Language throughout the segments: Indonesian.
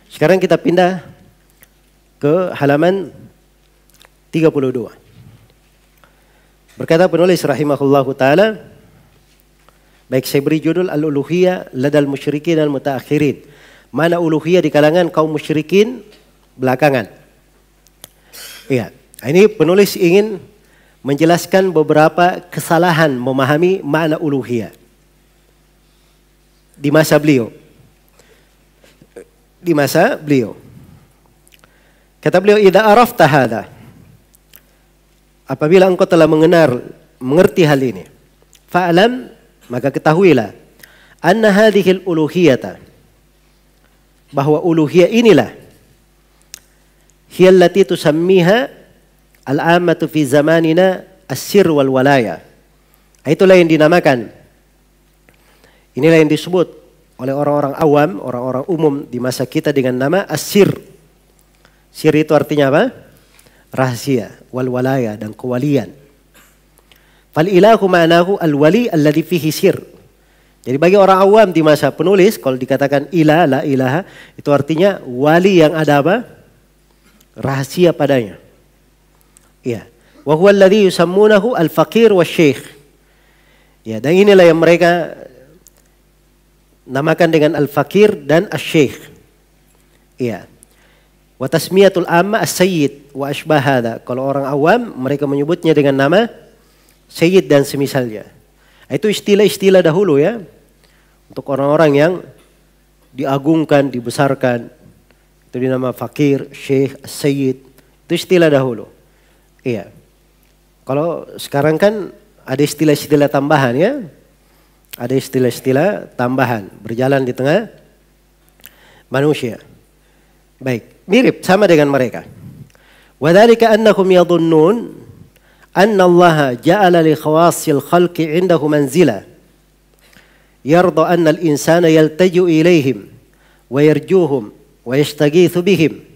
Sekarang kita pindah ke halaman 32. Berkata penulis rahimahullahu ta'ala, baik saya beri judul Al-Uluhiyah ladal musyrikin dan mutaakhirin. Mana uluhiyah di kalangan kaum musyrikin belakangan. Iya, ini penulis ingin menjelaskan beberapa kesalahan memahami makna uluhiyah di masa beliau. Di masa beliau. Kata beliau, idza arafta hadza, apabila engkau telah mengerti hal ini, fa'lam, maka ketahuilah, anna hadhil uluhiyata, bahwa uluhiyah inilah, hiya allati tusammiha al-ammatu fi zamanina as-sir wal walaya. Itulah yang dinamakan, inilah yang disebut oleh orang-orang awam, orang-orang umum di masa kita dengan nama as-sir. Sir itu artinya apa? Rahasia, wal walaya, dan kewalian. Fal ilahu ma'nahu al-wali alladhi fihi sir. Jadi bagi orang awam di masa penulis, kalau dikatakan ilah, la ilaha, itu artinya wali yang ada apa? Rahasia padanya. Ya. Wa huwa alladhi yusammunahu al-faqir wa syekh. Ya, dan inilah yang mereka namakan dengan al-faqir dan asy-syekh. Iya. Wa tasmiyatul amma as-sayyid wa asbah hadza. Kalau orang awam mereka menyebutnya dengan nama sayyid dan semisalnya. Itu istilah-istilah dahulu ya. Untuk orang-orang yang diagungkan, dibesarkan. Itu dinama fakir, syekh, sayyid. Itu istilah dahulu. Iya. Kalau sekarang kan ada istilah-istilah tambahan ya. Ada istilah-istilah tambahan berjalan di tengah manusia. Baik, mirip sama dengan mereka. Wa dzalika annahum yadhunnun anna Allah ja'ala li khawassil khalqi 'indahu manzila yarda anna al-insana yaltaju ilaihim wa yarjuhum wa yastaghithu bihim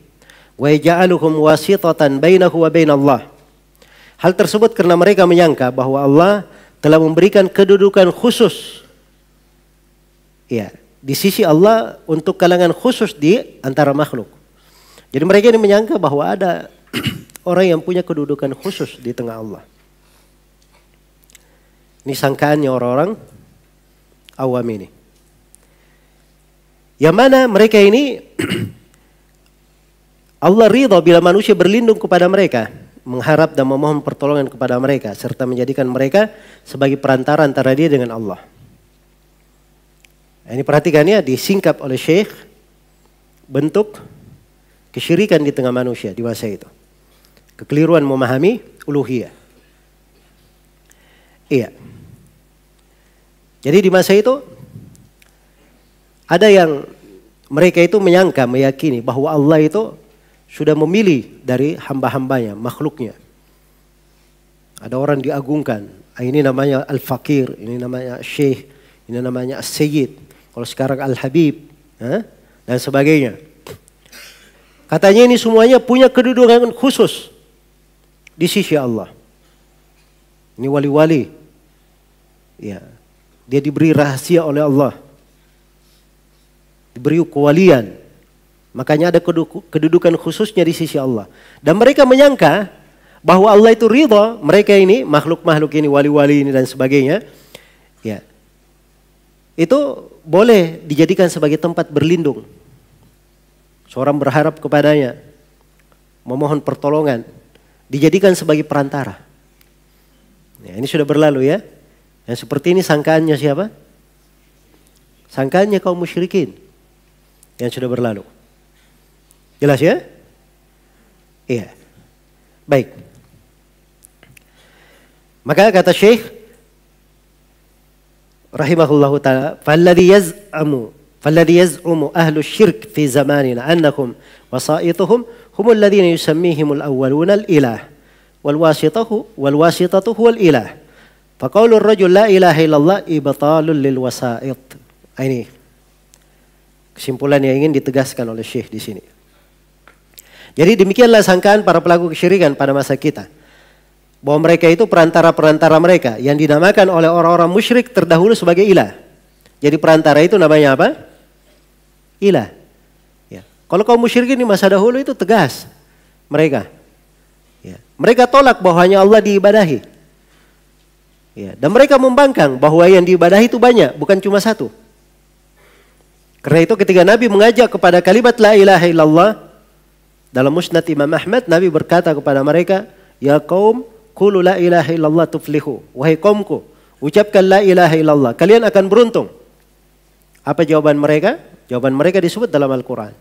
wa yaj'aluhum wasitatan bainahu wa bain Allah. Hal tersebut karena mereka menyangka bahwa Allah telah memberikan kedudukan khusus ya, di sisi Allah untuk kalangan khusus di antara makhluk. Jadi mereka ini menyangka bahwa ada orang yang punya kedudukan khusus di tengah Allah. Ini sangkaannya orang-orang awam ini. Yang mana mereka ini Allah ridha bila manusia berlindung kepada mereka, mengharap dan memohon pertolongan kepada mereka, serta menjadikan mereka sebagai perantara antara dia dengan Allah. Ini perhatikannya disingkap oleh Syekh bentuk kesyirikan di tengah manusia di masa itu. Kekeliruan memahami uluhiyah. Iya. Jadi di masa itu ada yang mereka itu menyangka, meyakini bahwa Allah itu sudah memilih dari hamba-hambanya, makhluknya. Ada orang diagungkan. Ini namanya Al-Fakir, ini namanya Syekh, ini namanya As-Sayyid. Kalau sekarang Al-Habib, dan sebagainya. Katanya ini semuanya punya kedudukan khusus di sisi Allah. Ini wali-wali. Ya, dia diberi rahasia oleh Allah. Diberi kewalian. Makanya ada kedudukan khususnya di sisi Allah. Dan mereka menyangka bahwa Allah itu ridha mereka ini, makhluk-makhluk ini, wali-wali ini dan sebagainya. Ya. Itu boleh dijadikan sebagai tempat berlindung. Seorang berharap kepadanya, memohon pertolongan, dijadikan sebagai perantara. Ya, ini sudah berlalu ya. Yang seperti ini sangkaannya siapa? Sangkaannya kaum musyrikin yang sudah berlalu. Jelas ya? Iya. Baik. Maka kata Syekh rahimahullahu ta'ala, falladhi yaz'umu ahlu syirk fi zamanina annahum wasaituhum humul ladhina yusammihimul awwaluna al-ilah wal wasitatu huwal ilah. Faqaulur rajul la ilaha illallah ibtalul lil wasait. Ini kesimpulan yang ingin ditegaskan oleh Syekh di sini. Jadi demikianlah sangkaan para pelaku kesyirikan pada masa kita. Bahwa mereka itu perantara-perantara mereka yang dinamakan oleh orang-orang musyrik terdahulu sebagai ilah. Jadi perantara itu namanya apa? Ilah. Ya. Kalau kaum musyrikin di masa dahulu itu tegas mereka. Ya. Mereka tolak bahwa hanya Allah diibadahi. Ya. Dan mereka membangkang bahwa yang diibadahi itu banyak, bukan cuma satu. Karena itu ketika Nabi mengajak kepada kalimat la ilaha illallah, dalam musnad Imam Ahmad, Nabi berkata kepada mereka, ya kaum, qulu la ilaha illallah tuflihu. Wahai kaumku, ucapkan la ilaha illallah, kalian akan beruntung. Apa jawaban mereka? Jawaban mereka disebut dalam Al-Quran.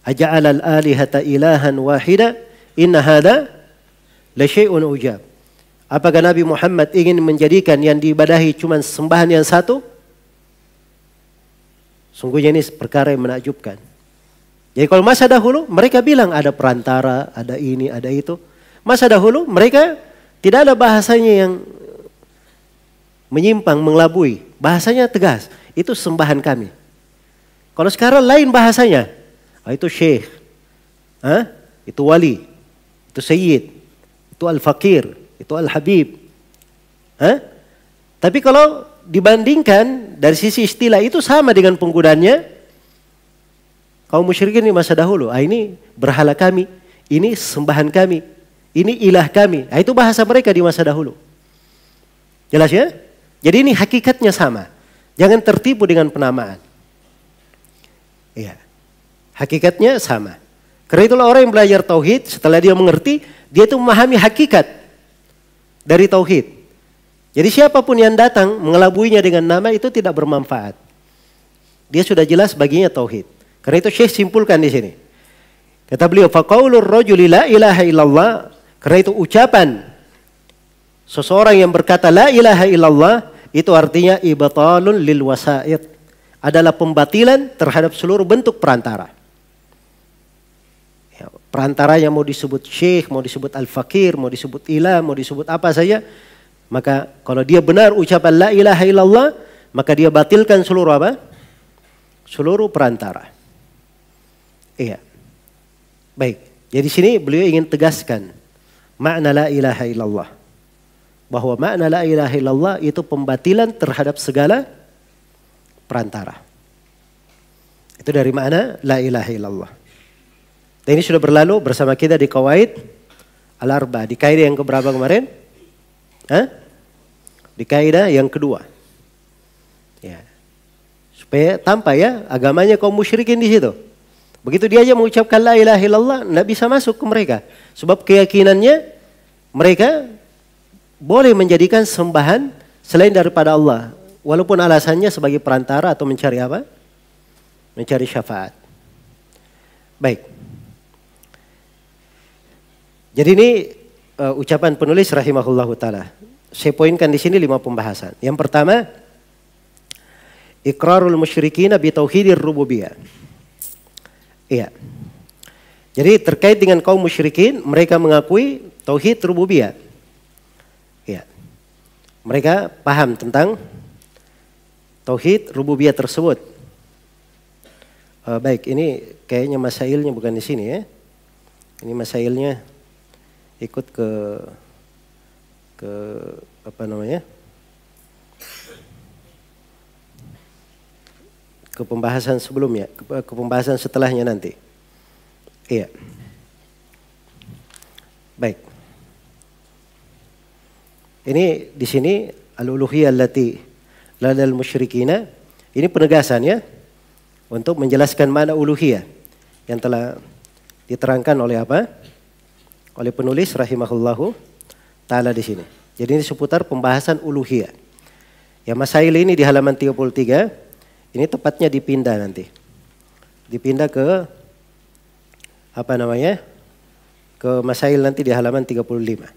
Aja'alal alihata ilahan wahida, inna hada la syai'un ujab. Apakah Nabi Muhammad ingin menjadikan yang diibadahi cuma sembahan yang satu? Sungguhnya ini perkara yang menakjubkan. Jadi kalau masa dahulu mereka bilang ada perantara, ada ini, ada itu. Masa dahulu mereka tidak ada bahasanya yang menyimpang, mengelabui. Bahasanya tegas. Itu sembahan kami. Kalau sekarang lain bahasanya. Itu syekh. Itu wali. Itu sayyid. Itu al-fakir. Itu al-habib. Tapi kalau dibandingkan dari sisi istilah itu sama dengan penggunaannya kaum musyrikin di masa dahulu. Ini berhala kami. Ini sembahan kami. Ini ilah kami. Itu bahasa mereka di masa dahulu. Jelas ya? Jadi ini hakikatnya sama. Jangan tertipu dengan penamaan. Iya. Hakikatnya sama. Karena itulah orang yang belajar tauhid, setelah dia mengerti, dia itu memahami hakikat dari tauhid. Jadi siapapun yang datang mengelabuinya dengan nama itu tidak bermanfaat. Dia sudah jelas baginya tauhid. Karena itu Syekh simpulkan di sini. Kata beliau, faqaulur rajuli la ilaha illallah, karena itu ucapan seseorang yang berkata la ilaha illallah, itu artinya ibtalun lil wasa'id, adalah pembatilan terhadap seluruh bentuk perantara. Ya, perantaranya mau disebut syekh, mau disebut al-fakir, mau disebut ilah, mau disebut apa saja. Maka kalau dia benar ucapan la ilaha illallah, maka dia batilkan seluruh apa? Seluruh perantara. Iya. Baik. Jadi sini beliau ingin tegaskan makna la ilaha illallah. Bahwa makna la ilaha illallah itu pembatilan terhadap segala perantara. Itu dari makna la ilaha illallah. Dan ini sudah berlalu bersama kita di Qawaid Al-Arba. Di kaidah yang keberapa kemarin? Di kaidah yang kedua. Ya. Supaya tampak ya agamanya kaum musyrikin di situ. Begitu dia aja mengucapkan la ilaha illallah, tidak bisa masuk ke mereka. Sebab keyakinannya mereka boleh menjadikan sembahan selain daripada Allah. Walaupun alasannya sebagai perantara atau mencari apa? Mencari syafaat. Baik. Jadi ini ucapan penulis rahimahullahu ta'ala. Saya poinkan di sini 5 pembahasan. Yang pertama, iqrarul musyrikina bi tauhidir rububiyah. Iya. Jadi terkait dengan kaum musyrikin, mereka mengakui tauhid rububiyah. Iya. Mereka paham tentang tauhid rububiyah tersebut. Baik, ini kayaknya masailnya bukan di sini ya. Ini masailnya ikut ke apa namanya? Ke pembahasan sebelumnya, ke pembahasan setelahnya nanti. Iya. Baik. Ini di sini al-uluhiyah allati ladal musyrikina, ini penegasan ya untuk menjelaskan makna uluhiyah yang telah diterangkan oleh apa? Oleh penulis rahimahullahu taala di sini. Jadi ini seputar pembahasan uluhiyah. Ya masail ini di halaman 33, ini tepatnya dipindah nanti. Dipindah ke apa namanya? Ke masail nanti di halaman 35.